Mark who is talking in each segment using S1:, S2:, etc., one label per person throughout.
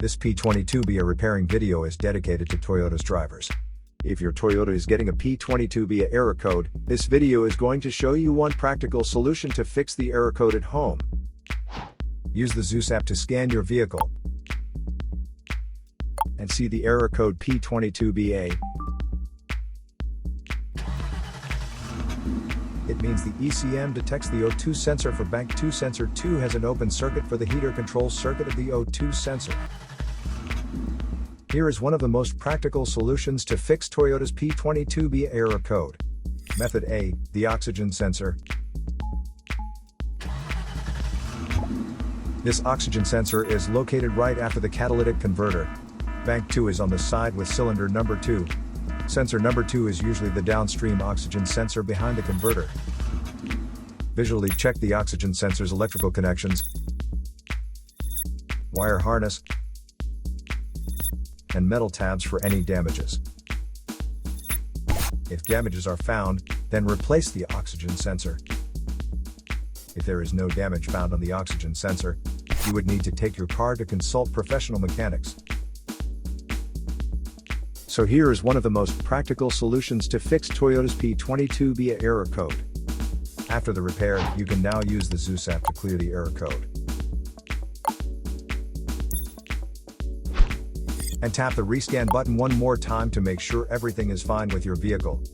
S1: This P22BA repairing video is dedicated to Toyota's drivers. If your Toyota is getting a P22BA error code, this video is going to show you one practical solution to fix the error code at home. Use the Zeus app to scan your vehicle and see the error code P22BA. It means the ECM detects the O2 sensor for bank 2. Sensor 2 has an open circuit for the heater control circuit of the O2 sensor. Here is one of the most practical solutions to fix Toyota's P22BA error code. Method A, the oxygen sensor. This oxygen sensor is located right after the catalytic converter. Bank 2 is on the side with cylinder number 2. Sensor number 2 is usually the downstream oxygen sensor behind the converter. Visually check the oxygen sensor's electrical connections, wire harness, and metal tabs for any damages. If damages are found, then replace the oxygen sensor. If there is no damage found on the oxygen sensor, you would need to take your car to consult professional mechanics. So here is one of the most practical solutions to fix Toyota's P22BA error code. After the repair, you can now use the Zeus app to clear the error code. And tap the rescan button one more time to make sure everything is fine with your vehicle.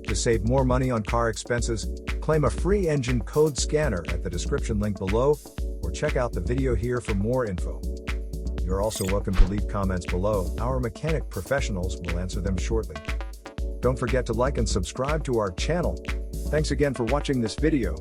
S1: To save more money on car expenses, claim a free engine code scanner at the description link below, or check out the video here for more info. You're also welcome to leave comments below. Our mechanic professionals will answer them shortly. Don't forget to like and subscribe to our channel. Thanks again for watching this video.